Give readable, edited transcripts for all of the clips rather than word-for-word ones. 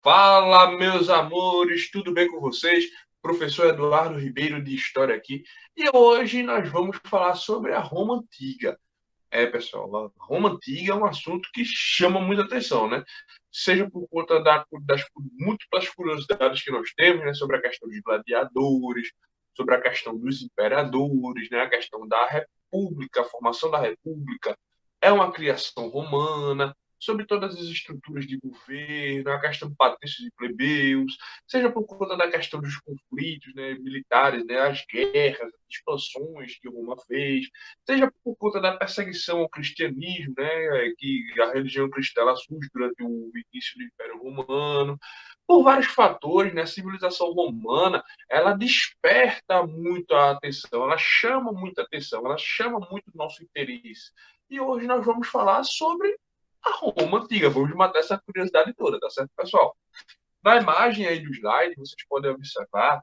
Fala, meus amores, tudo bem com vocês? Professor Eduardo Ribeiro de História aqui. E hoje nós vamos falar sobre a Roma Antiga. Pessoal, a Roma Antiga é um assunto que chama muita atenção, né? Seja por conta das múltiplas curiosidades que nós temos, né? Sobre a questão dos gladiadores, sobre a questão dos imperadores, né? A questão da República, a formação da República é uma criação romana, sobre todas as estruturas de governo, a questão de patrícios e plebeus, seja por conta da questão dos conflitos, né, militares, né, as guerras, as expansões que Roma fez, seja por conta da perseguição ao cristianismo, né, que a religião cristã surge durante o início do Império Romano, por vários fatores, né, a civilização romana ela desperta muito a atenção, ela chama muita atenção, ela chama muito o nosso interesse. E hoje nós vamos falar sobre a Roma antiga. Vamos matar essa curiosidade toda, tá certo, pessoal? Na imagem aí do slide, vocês podem observar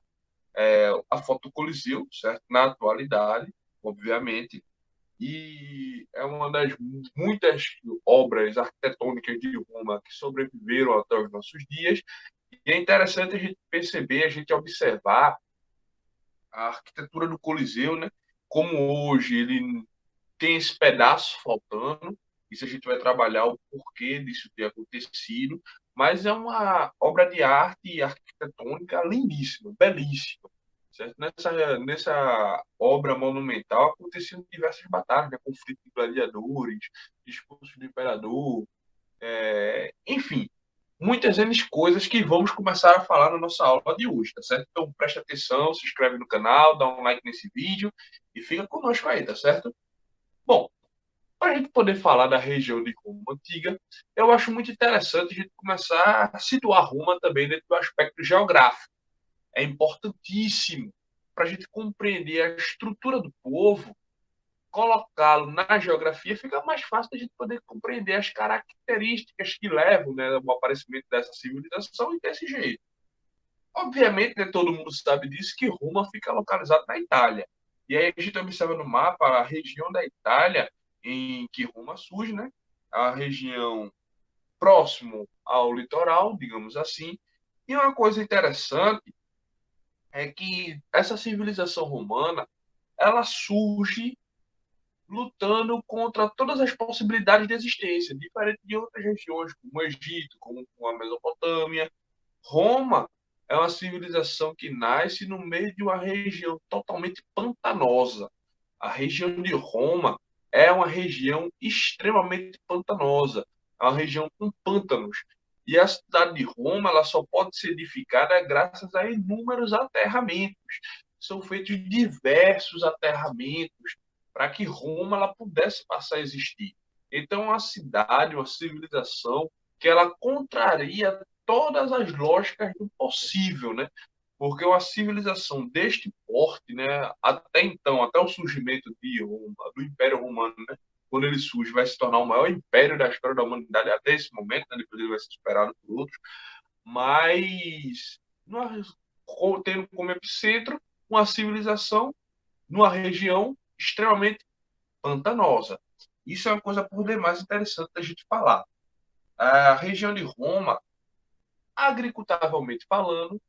a foto do Coliseu, certo? Na atualidade, obviamente. E é uma das muitas obras arquitetônicas de Roma que sobreviveram até os nossos dias. E é interessante a gente perceber, a gente observar a arquitetura do Coliseu, né? Como hoje ele tem esse pedaço faltando, isso a gente vai trabalhar o porquê disso ter acontecido, mas é uma obra de arte arquitetônica lindíssima, belíssima. Certo? Nessa obra monumental aconteciam diversas batalhas, né? Conflitos de gladiadores, discursos do imperador, enfim, muitas N coisas que vamos começar a falar na nossa aula de hoje, tá certo? Então preste atenção, se inscreve no canal, dá um like nesse vídeo e fica conosco aí, tá certo? Bom, para a gente poder falar da região de Roma antiga, eu acho muito interessante a gente começar a situar Roma também dentro do aspecto geográfico. É importantíssimo para a gente compreender a estrutura do povo, colocá-lo na geografia, fica mais fácil a gente poder compreender as características que levam, né, ao aparecimento dessa civilização e desse jeito. Obviamente, né, todo mundo sabe disso, que Roma fica localizada na Itália. E aí a gente observa no mapa a região da Itália em que Roma surge, né? A região próximo ao litoral, digamos assim. E uma coisa interessante é que essa civilização romana, ela surge lutando contra todas as possibilidades de existência, diferente de outras regiões, como o Egito, como a Mesopotâmia. Roma é uma civilização que nasce no meio de uma região totalmente pantanosa. A região de Roma é uma região extremamente pantanosa, é uma região com pântanos. E a cidade de Roma ela só pode ser edificada graças a inúmeros aterramentos. São feitos diversos aterramentos para que Roma ela pudesse passar a existir. Então, uma cidade, uma civilização que ela contraria todas as lógicas do possível, né? Porque uma civilização deste porte, né, até então, até o surgimento de Roma, do Império Romano, né, quando ele surge, vai se tornar o maior império da história da humanidade até esse momento, né, depois ele vai ser superado por outros, mas tendo como epicentro uma civilização numa região extremamente pantanosa. Isso é uma coisa por demais interessante da gente falar. A região de Roma, agriculturalmente falando,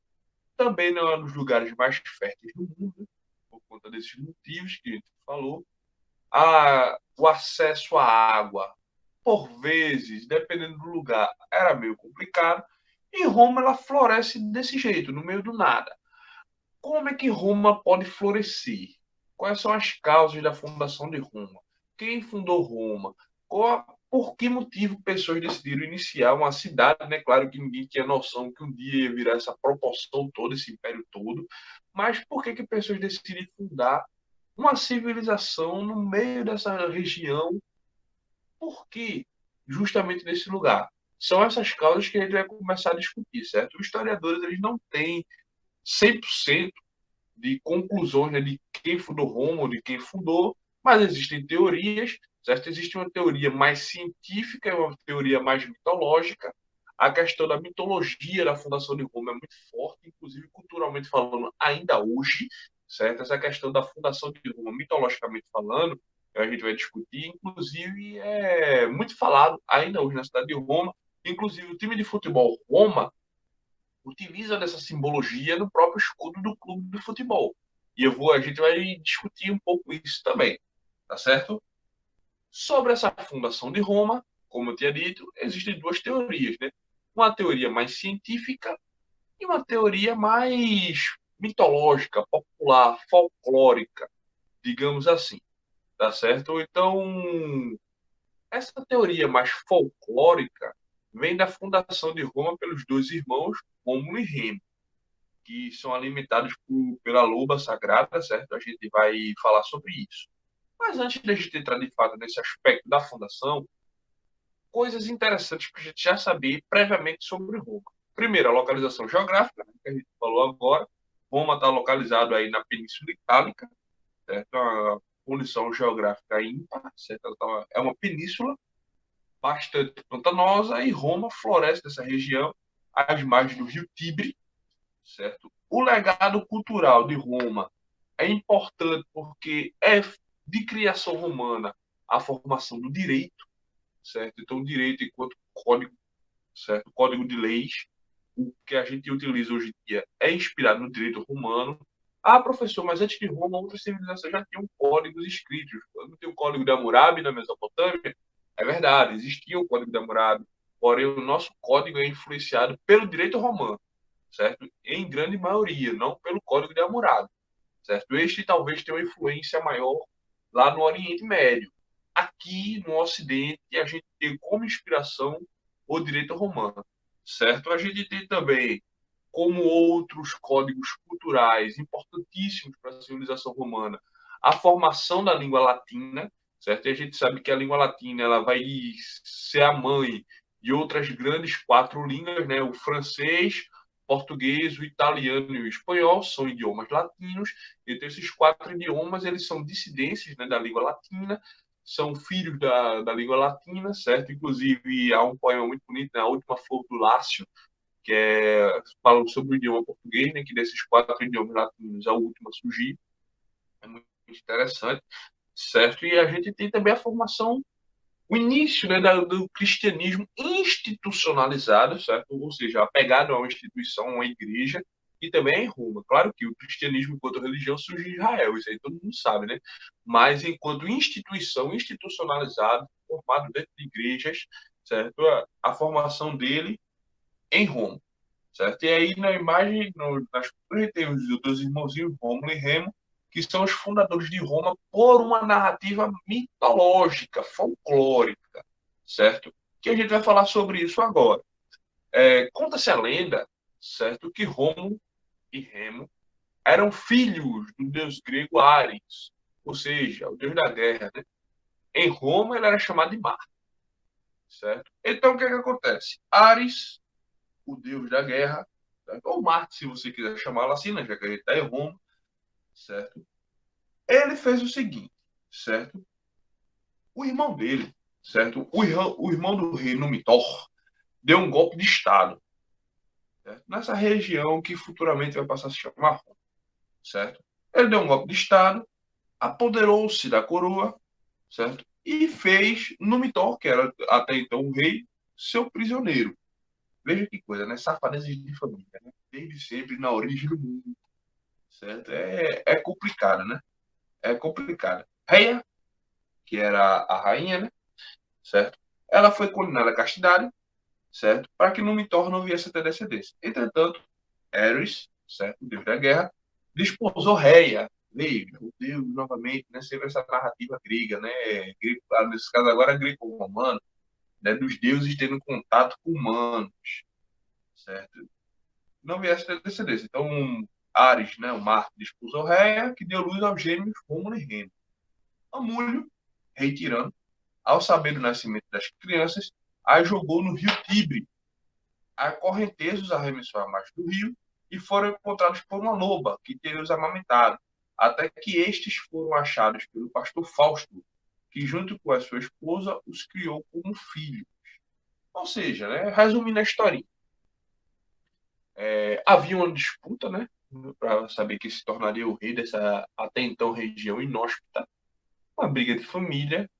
também não é um dos lugares mais férteis do mundo, por conta desses motivos que a gente falou. O acesso à água, por vezes, dependendo do lugar, era meio complicado. E Roma ela floresce desse jeito, no meio do nada. Como é que Roma pode florescer? Quais são as causas da fundação de Roma? Quem fundou Roma? Por que motivo pessoas decidiram iniciar uma cidade, né? Claro que ninguém tinha noção que um dia ia virar essa proporção toda, esse império todo, mas por que pessoas decidiram fundar uma civilização no meio dessa região? Por que justamente nesse lugar? São essas causas que a gente vai começar a discutir, certo? Os historiadores eles não têm 100% de conclusões, né, de quem fundou Roma ou de quem fundou, mas existem teorias, certo? Existe uma teoria mais científica e uma teoria mais mitológica. A questão da mitologia da fundação de Roma é muito forte, inclusive culturalmente falando, ainda hoje, certo? Essa questão da fundação de Roma, mitologicamente falando, a gente vai discutir, inclusive é muito falado ainda hoje na cidade de Roma. Inclusive, o time de futebol Roma utiliza dessa simbologia no próprio escudo do clube de futebol. E a gente vai discutir um pouco isso também, tá certo? Sobre essa fundação de Roma, como eu tinha dito, existem duas teorias, né? Uma teoria mais científica e uma teoria mais mitológica, popular, folclórica, digamos assim, tá certo? Então, essa teoria mais folclórica vem da fundação de Roma pelos dois irmãos Rômulo e Remo, que são alimentados pela loba sagrada, certo? A gente vai falar sobre isso. Mas antes da gente entrar de fato nesse aspecto da fundação, coisas interessantes para a gente já saber previamente sobre Roma. Primeiro, a localização geográfica, né, que a gente falou agora. Roma está localizado aí na Península Itálica, certo? Uma condição geográfica ímpar, certo? É uma península bastante pantanosa e Roma floresce nessa região, às margens do rio Tibre, certo? O legado cultural de Roma é importante porque é de criação romana a formação do direito, certo? Então, o direito enquanto código, certo? Código de leis, o que a gente utiliza hoje em dia é inspirado no direito romano. Ah, professor, mas antes de Roma, outras civilizações já tinham códigos escritos. Não tem o Código de Hammurabi na Mesopotâmia? É verdade, existia o Código de Hammurabi. Porém, o nosso código é influenciado pelo direito romano, certo? Em grande maioria, não pelo Código de Hammurabi, certo? Este talvez tenha uma influência maior lá no Oriente Médio. Aqui no Ocidente, a gente tem como inspiração o direito romano, certo? A gente tem também, como outros códigos culturais importantíssimos para a civilização romana, a formação da língua latina, certo? E a gente sabe que a língua latina ela vai ser a mãe de outras grandes quatro línguas, né? O francês, português, o italiano e o espanhol são idiomas latinos. Então, esses quatro idiomas eles são dissidências, né, da língua latina, são filhos da língua latina, certo? Inclusive, há um poema muito bonito, né, A Última Flor do Lácio, que fala sobre o idioma português, né, que desses quatro idiomas latinos é o último a surgir. É muito interessante, certo? E a gente tem também a formação, o início, né, do cristianismo institucionalizado, certo? Ou seja, apegado a uma instituição, a uma igreja, e também em Roma. Claro que o cristianismo enquanto religião surge em Israel, isso aí todo mundo sabe, né? Mas enquanto instituição, institucionalizado, formado dentro de igrejas, certo? A formação dele em Roma, certo? E aí na imagem, nas culturas, tem os dois irmãozinhos, Rômulo e Remo, que são os fundadores de Roma por uma narrativa mitológica, folclórica, certo? Que a gente vai falar sobre isso agora. Conta-se a lenda, certo, que Rômulo e Remo eram filhos do deus grego Ares, ou seja, o deus da guerra, né? Em Roma ele era chamado de Marte, certo? Então o que é que acontece? Ares, o deus da guerra, certo? Ou Marte, se você quiser chamá-lo assim, né? Já que ele está em Roma, certo? Ele fez o seguinte, certo? O irmão dele, certo? O irmão do rei Numitor deu um golpe de Estado, certo? Nessa região que futuramente vai passar a se chamar Roma, certo? Ele deu um golpe de Estado, apoderou-se da coroa, certo? E fez Numitor, que era até então o rei, seu prisioneiro. Veja que coisa, né? Safadeza de família, né? Desde sempre, na origem do mundo, certo? É complicado, né? É complicado. Reia, que era a rainha, né? Certo? Ela foi condenada à castidade, certo? Para que Numitor não viesse a ter descendência. Entretanto, Ares, certo? O deus da guerra, desposou Reia. Veja, o deus, novamente, né? Sempre essa narrativa grega, né? Grego, nesse caso agora, greco-romano, né? Dos deuses tendo contato com humanos, certo? Não viesse a ter descendência. Então, Ares, né? O Marte, desposou Reia, que deu luz aos gêmeos Rômulo e Remo. Amúlio, rei tirano, ao saber do nascimento das crianças, as jogou no rio Tibre. A correnteza os arremessou à margem do rio e foram encontrados por uma loba que teria os amamentado, até que estes foram achados pelo pastor Fausto, que junto com a sua esposa os criou como filhos. Ou seja, né, resumindo a história, havia uma disputa, né, para saber quem se tornaria o rei dessa até então região inóspita, uma briga de família.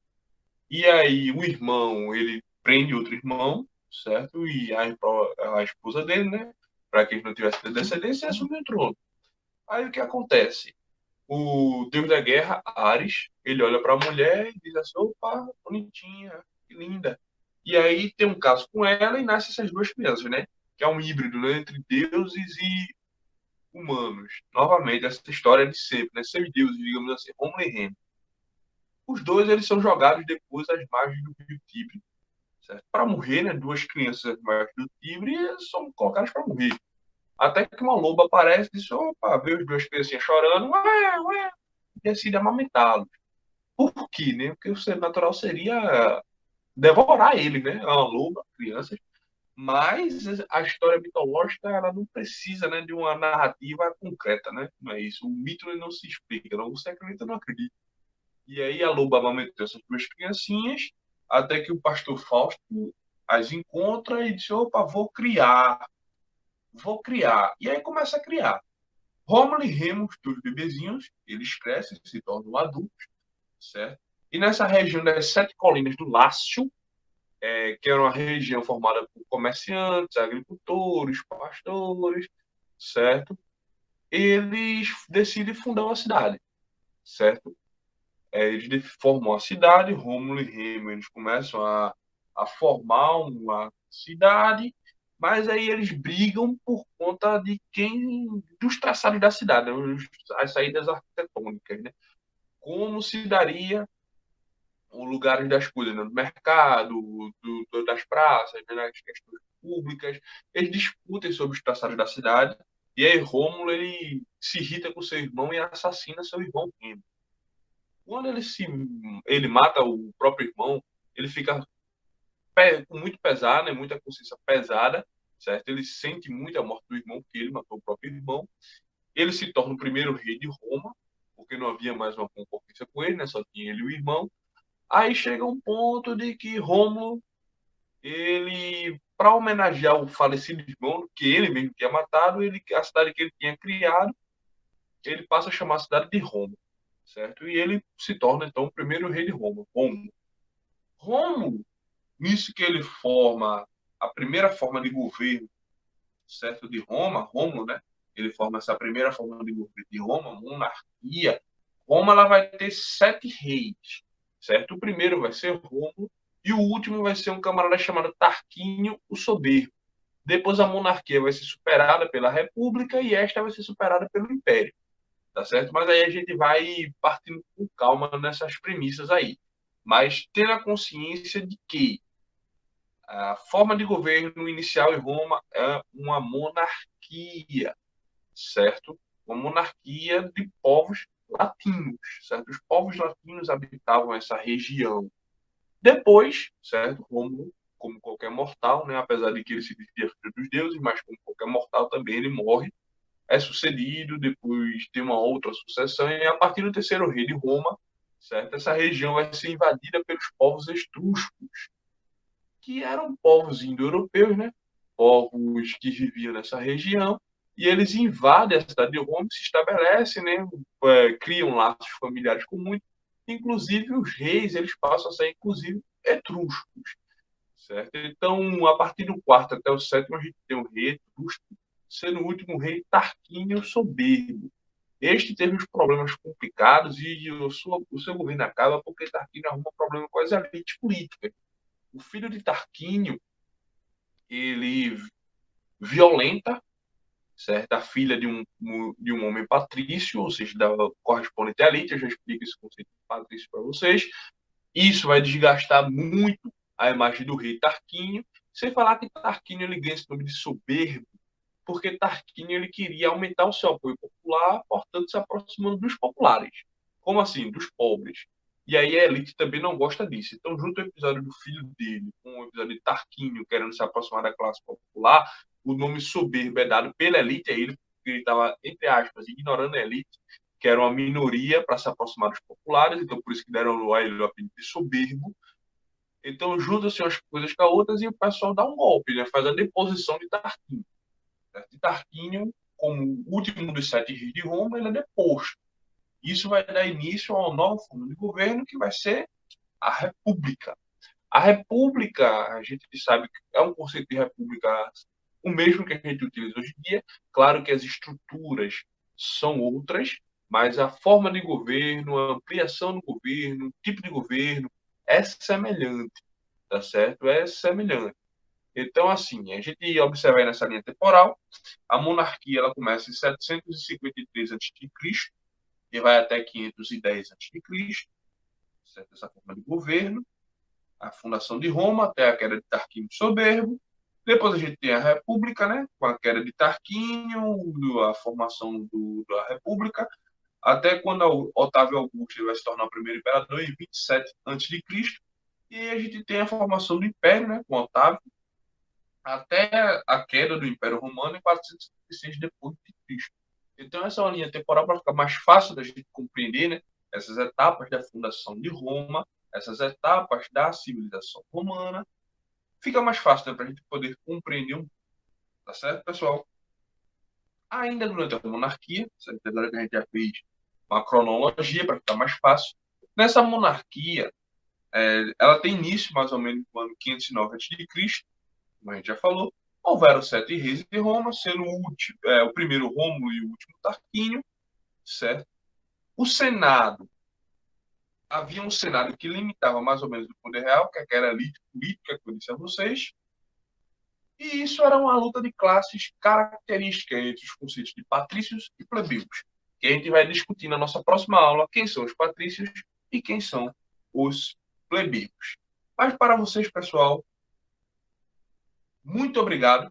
E aí o irmão, ele prende outro irmão, certo? E a esposa dele, né? para que ele não tivesse descendência, e assumiu o trono. Aí o que acontece? O deus da guerra, Ares, ele olha para a mulher e diz assim: opa, bonitinha, que linda. E aí tem um caso com ela e nasce essas duas crianças, né? Que é um híbrido, né, entre deuses e humanos. Novamente, essa história de sempre, né? Semideuses, digamos assim, Rômulo e Remo. Os dois eles são jogados depois às margens do rio Tibre, certo? Para morrer, né? Duas crianças às margens do Tibre são colocadas para morrer. Até que uma loba aparece e diz: opa, vê as duas criancinhas chorando, ué, ué, e decide amamentá-los. Por quê, né? Porque o ser natural seria devorar ele, né? É uma loba, crianças. Mas a história mitológica ela não precisa, né, de uma narrativa concreta, né? Não é isso. O mito ele não se explica, não. Você acredita, não acredita. E aí a loba amamentou essas duas criancinhas, até que o pastor Fausto as encontra e diz: opa, vou criar, vou criar. E aí começa a criar. Rômulo e Remo, os dois bebezinhos, eles crescem, se tornam adultos, certo? E nessa região das Sete Colinas do Lácio, que era uma região formada por comerciantes, agricultores, pastores, certo? Eles decidem fundar uma cidade, certo? Eles formam a cidade, Rômulo e Remo, eles começam a formar uma cidade, mas aí eles brigam por conta de dos traçados da cidade, né? As saídas arquitetônicas, né? Como se daria os lugares das coisas, né? Do mercado, das praças, né? Das questões públicas. Eles discutem sobre os traçados da cidade, e aí Rômulo ele se irrita com seu irmão e assassina seu irmão Remo. Quando ele mata o próprio irmão, ele fica com muito pesar, né? Muita consciência pesada, certo? Ele sente muito a morte do irmão, porque ele matou o próprio irmão. Ele se torna o primeiro rei de Roma, porque não havia mais uma concorrência com ele, né? Só tinha ele e o irmão. Aí chega um ponto de que Rômulo, ele, para homenagear o falecido irmão, que ele mesmo tinha matado, a cidade que ele tinha criado, ele passa a chamar a cidade de Roma, certo? E ele se torna, então, o primeiro rei de Roma, Rômulo. Rômulo, nisso que ele forma a primeira forma de governo, certo, de Roma, Rômulo, né? Ele forma essa primeira forma de governo de Roma, monarquia. Roma ela vai ter 7 reis, certo? O primeiro vai ser Rômulo e o último vai ser um camarada chamado Tarquínio o Soberbo. Depois a monarquia vai ser superada pela República e esta vai ser superada pelo Império, tá certo? Mas aí a gente vai partindo com calma nessas premissas aí. Mas tendo a consciência de que a forma de governo inicial em Roma é uma monarquia, certo? Uma monarquia de povos latinos, certo? Os povos latinos habitavam essa região. Depois, certo? Rômulo, como qualquer mortal, né? Apesar de que ele se dizia filho dos deuses, mas como qualquer mortal também ele morre, é sucedido, depois tem uma outra sucessão, e a partir do terceiro rei de Roma, certo? Essa região vai ser invadida pelos povos etruscos, que eram povos indo-europeus, né? Povos que viviam nessa região, e eles invadem a cidade de Roma, se estabelecem, né? Criam laços familiares com muito, inclusive os reis, eles passam a ser, inclusive, etruscos, certo? Então, a partir do quarto até o sétimo, a gente tem um rei etrusco, sendo o último rei Tarquínio Soberbo. Este teve os problemas complicados e o seu governo acaba porque Tarquínio arruma problema com as elites políticas. O filho de Tarquínio, ele violenta, certo? A filha de um homem patrício, ou seja, da correspondente à elite. Eu já explico esse conceito de patrício para vocês. Isso vai desgastar muito a imagem do rei Tarquínio, sem falar que Tarquínio ele ganha esse nome de soberbo, porque Tarquínio ele queria aumentar o seu apoio popular, portanto se aproximando dos populares. Como assim? Dos pobres. E aí a elite também não gosta disso. Então, junto ao episódio do filho dele com o episódio de Tarquínio querendo se aproximar da classe popular, o nome soberbo é dado pela elite a ele, porque ele estava, entre aspas, ignorando a elite, que era uma minoria para se aproximar dos populares, então por isso que deram a ele o apelido de soberbo. Então, juntam-se umas coisas com as outras e o pessoal dá um golpe, né? Faz a deposição de Tarquínio. De Tarquínio, como último dos 7 reis de Roma, ele é deposto. Isso vai dar início a uma nova forma de governo que vai ser a República. A República, a gente sabe que é um conceito de República o mesmo que a gente utiliza hoje em dia. Claro que as estruturas são outras, mas a forma de governo, a ampliação do governo, o tipo de governo é semelhante, tá certo? É semelhante. Então, assim, a gente observa aí nessa linha temporal, a monarquia ela começa em 753 a.C. e vai até 510 a.C., certo? Essa forma de governo, a fundação de Roma até a queda de Tarquínio Soberbo. Depois a gente tem a República, né, com a queda de Tarquínio, a formação da República, até quando Otávio Augusto vai se tornar o primeiro imperador em 27 a.C. E a gente tem a formação do Império, né, com Otávio, até a queda do Império Romano em 476 depois de Cristo. Então essa é uma linha temporal para ficar mais fácil da gente compreender, né, essas etapas da fundação de Roma, essas etapas da civilização romana. Fica mais fácil, né, para a gente poder compreender um, tá certo, pessoal? Ainda durante a monarquia, certo? Apesar que a gente já fez uma cronologia para ficar mais fácil. Nessa monarquia, ela tem início mais ou menos no ano 509 a.C., como a gente já falou. Houveram 7 reis de Roma, sendo o primeiro Rômulo e o último Tarquínio, certo? O Senado, havia um Senado que limitava mais ou menos o poder real, que era a elite política, que eu disse a vocês, e isso era uma luta de classes característica entre os conceitos de patrícios e plebeus, que a gente vai discutir na nossa próxima aula quem são os patrícios e quem são os plebeus. Mas para vocês, pessoal, muito obrigado,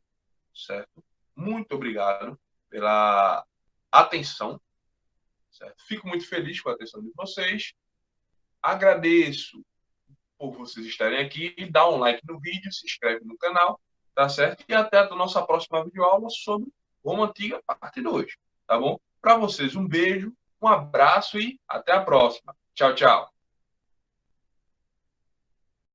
certo? Muito obrigado pela atenção, certo? Fico muito feliz com a atenção de vocês. Agradeço por vocês estarem aqui. Dá um like no vídeo, se inscreve no canal, tá certo? E até a nossa próxima videoaula sobre Roma Antiga, parte 2, tá bom? Para vocês, um beijo, um abraço e até a próxima. Tchau, tchau.